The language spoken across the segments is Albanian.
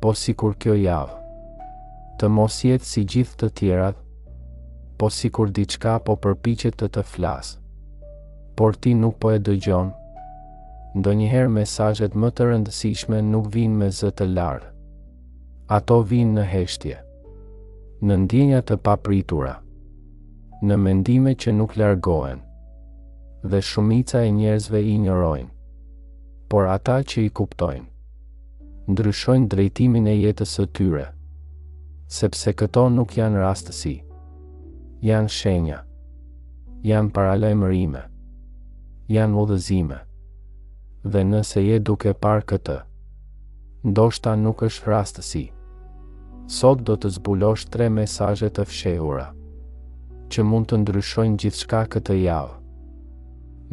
po sikur kjo javë të mos jetë si gjithë të tjerat, po sikur diçka po përpiqet të flasë, por ti nuk po e dëgjon. Ndonjëherë mesazhet më të rëndësishme nuk vinë me zë të lartë. Ato vinë në heshtje, në ndjenja të papritura, në mendime që nuk largohen, dhe shumica e njerëzve i injorojnë. Por ata që i kuptojnë, ndryshojnë drejtimin e jetës së tyre, sepse këto nuk janë rastësi, janë shenja, janë paralajmërime, janë udhëzime. Dhe nëse je duke parë këtë, ndoshta nuk është rastësi. Sot do të zbulosh 3 mesazhe të fshehura, që mund të ndryshojnë gjithçka këtë javë.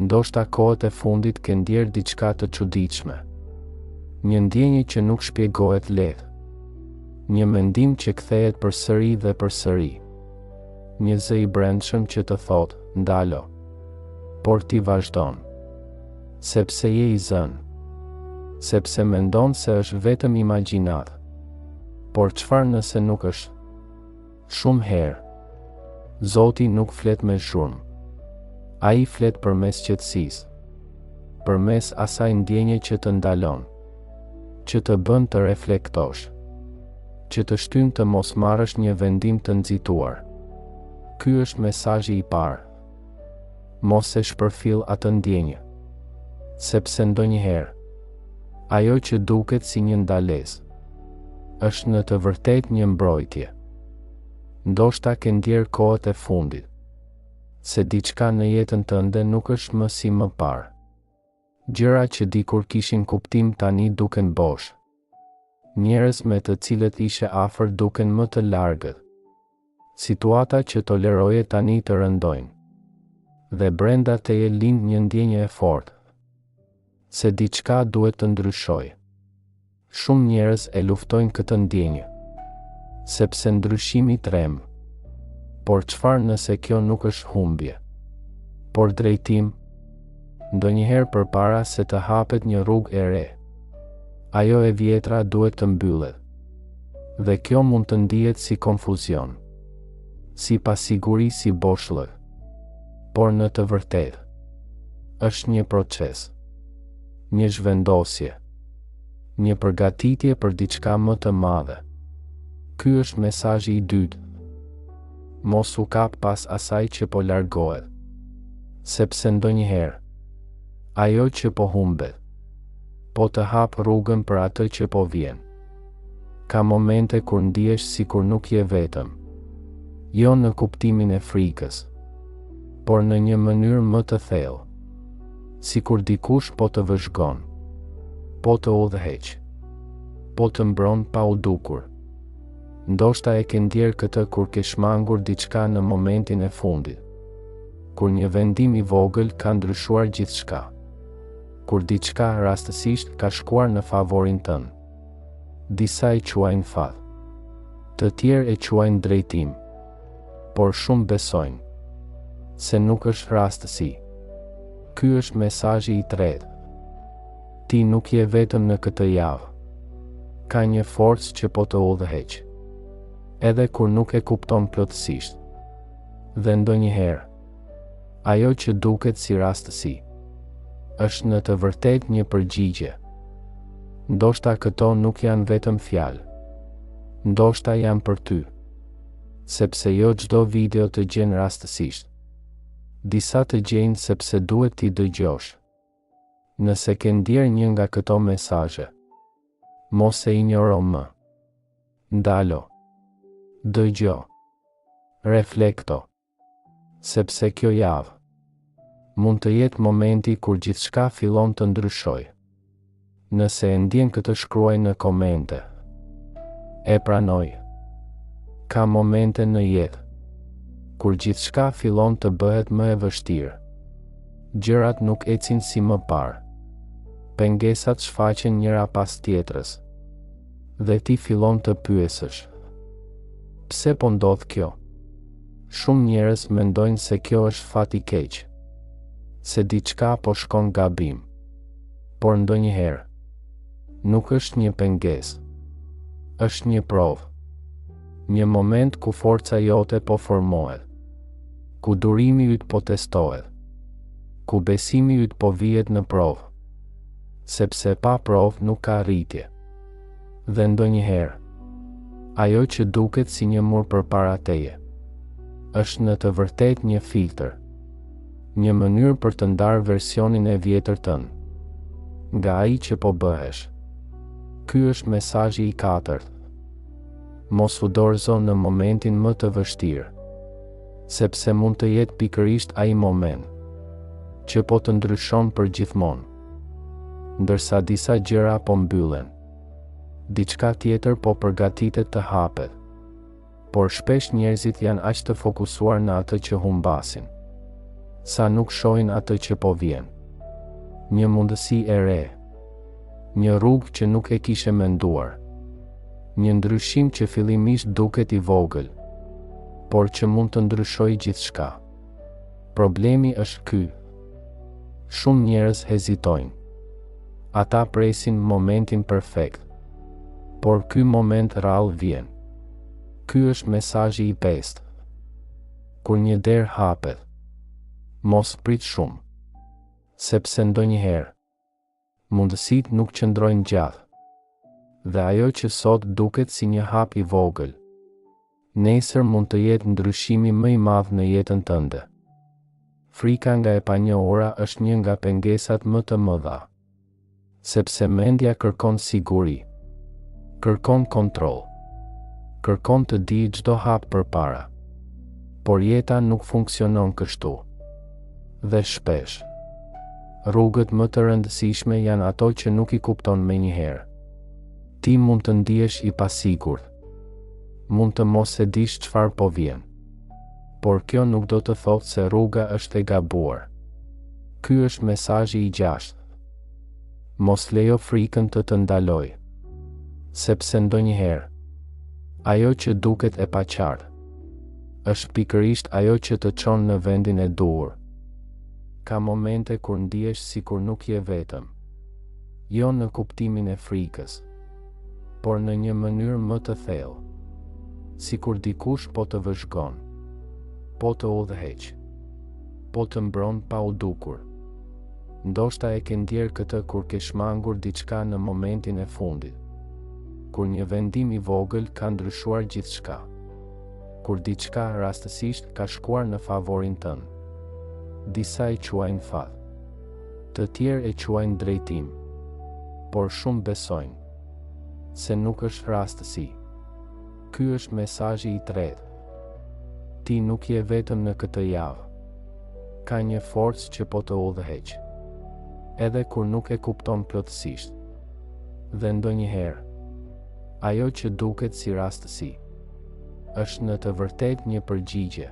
Ndoshta kohët e fundit ke ndjerë diçka të çuditshme. Një ndjenjë që nuk shpjegohet lehtë. Një mendim që kthehet përsëri dhe përsëri. Një zë i brendshëm që të thotë, ndalo. Por ti vazhdon. Sepse je i zënë. Sepse mendon se është vetëm imagjinat. Por çfarë nëse nuk është? Shumë herë, Zoti nuk flet me zhurmë. Ai flet përmes qetësisë, përmes asaj ndjenje që të ndalon, që të bën të reflektosh, që të shtyn të mos marrësh një vendim të nxituar. Ky është mesazhi i parë. Mos e shpërfill atë ndjenjë, sepse ndonjëherë ajo që duket si një ndalesë është në të vërtetë një mbrojtje. Ndoshta ke ndjerë kohët e fundit, se diçka në jetën tënde nuk është më si më parë. Gjëra që dikur kishin kuptim tani duken bosh. Njerëz me të cilët ishe afër duken më të largët. Situata që toleroje tani të rëndojnë. Dhe brenda teje lind një ndjenjë e fortë, se diçka duhet të ndryshojë. Shumë njerëz e luftojnë këtë ndjenjë, sepse ndryshimi tremb. Por çfarë nëse kjo nuk është humbje, por drejtim? Ndonjëherë përpara se të hapet një rrugë e re, ajo e vjetra duhet të mbyllet. Dhe kjo mund të ndihet si konfuzion, si pasiguri, si boshllëk. Por në të vërtetë, është një proces, një zhvendosje, një përgatitje për diçka më të madhe. Ky është mesazhi i dytë. Mos u kap pas asaj që po largohet, sepse ndonjëherë ajo që po humbet, po të hap rrugën për atë që po vjen. Ka momente kur ndihesh sikur nuk je vetëm, jo në kuptimin e frikës, por në një mënyrë më të thellë, sikur dikush po të vëzhgon, po të udhëheq, po të mbron pa u dukur. Ndoshta e ke ndjerë këtë kur ke shmangur diçka në momentin e fundit, kur një vendim i vogël ka ndryshuar gjithçka, kur diçka rastësisht ka shkuar në favorin tënd. Disa e quajnë fat, të tjerë e quajnë drejtim, por shumë besojnë se nuk është rastësi. Ky është mesazhi i tretë. Ti nuk je vetëm në këtë javë. Ka një forcë që po të udhëheq, edhe kur nuk e kupton plotësisht. Dhe ndonjëherë, ajo që duket si rastësi, është në të vërtetë një përgjigje. Ndoshta këto nuk janë vetëm fjalë. Ndoshta janë për ty. Sepse jo çdo video të gjen rastësisht. Disa të gjejnë sepse duhet t'i dëgjosh. Nëse ke ndjerë një nga këto mesazhe, mos e injoro më. Ndalo. Dëgjo. Reflekto. Sepse kjo javë mund të jetë momenti kur gjithçka fillon të ndryshojë. Nëse e ndjen këtë, shkruaj në komente. E pranoj. Ka momente në jetë kur gjithçka fillon të bëhet më e vështirë. Gjërat nuk ecin si më parë. Pengesat shfaqen njëra pas tjetrës. Dhe ti fillon të pyesësh. Pse po ndodh kjo? Shumë njerëz mendojnë se kjo është fat i keq, se diçka po shkon gabim. Por ndonjëherë nuk është një pengesë, Është një provë. Një moment ku forca jote po formohet. Ku durimi yt po testohet. Ku besimi yt po vihet në provë. Sepse pa provë nuk ka rritje. Dhe ndonjëherë, ajo që duket si një mur përpara teje, është në të vërtetë një filtr. Një mënyrë për të ndarë versionin e vjetër tënd nga ai që po bëhesh. Ky është mesazhi i katërt. Mos u dorëzo në momentin më të vështirë, sepse mund të jetë pikërisht ai moment që po të ndryshon përgjithmonë. Ndërsa disa gjëra po mbyllen, diçka tjetër po përgatitet të hapet. Por shpesh njerëzit janë aq të fokusuar në atë që humbasin, sa nuk shohin atë që po vjen. Një mundësi e re, një rrugë që nuk e kishe menduar, një ndryshim që fillimisht duket i vogël, por që mund të ndryshojë gjithçka. Problemi është ky. Shumë njerëz hezitojnë. Ata presin momentin perfekt, por ky moment rrallë vjen. Ky është mesazhi i pestë. Kur një derë hapet, mos prit shumë, sepse ndonjëherë mundësitë nuk qëndrojnë gjatë. Dhe ajo që sot duket si një hap i vogël, nesër mund të jetë ndryshimi më i madh në jetën tënde. Frika nga e panjohura është një nga pengesat më të mëdha, sepse mendja kërkon siguri, kërkon kontroll, kërkon të di çdo hap përpara. Por jeta nuk funksionon kështu. Dhe shpesh, rrugët më të rëndësishme janë ato që nuk i kupton menjëherë. Ti mund të ndihesh i pasigurt, mund të mos e dish çfarë po vjen, por kjo nuk do të thotë se rruga është e gabuar. Ky është mesazhi i gjashtë. Mos lejo frikën të të ndalojë, sepse ndonjëherë ajo që duket e paqartë është pikërisht ajo që të çon në vendin e duhur. Ka momente kur ndihesh sikur nuk je vetëm, jo në kuptimin e frikës, por në një mënyrë më të thellë, sikur dikush po të vëzhgon, po të udhëheq, po të mbron pa u dukur. Ndoshta e ke ndjerë këtë kur ke shmangur diçka në momentin e fundit, kur një vendim i vogël ka ndryshuar gjithçka, kur diçka rastësisht ka shkuar në favorin tënd. Disa e quajnë fat, të tjerë e quajnë drejtim, por shumë besojnë se nuk është rastësi. Ky është mesazhi i tretë. Ti nuk je vetëm në këtë javë. Ka një forcë që po të udhëheq, edhe kur nuk e kupton plotësisht. Dhe ndonjëherë, ajo që duket si rastësi, është në të vërtetë një përgjigje.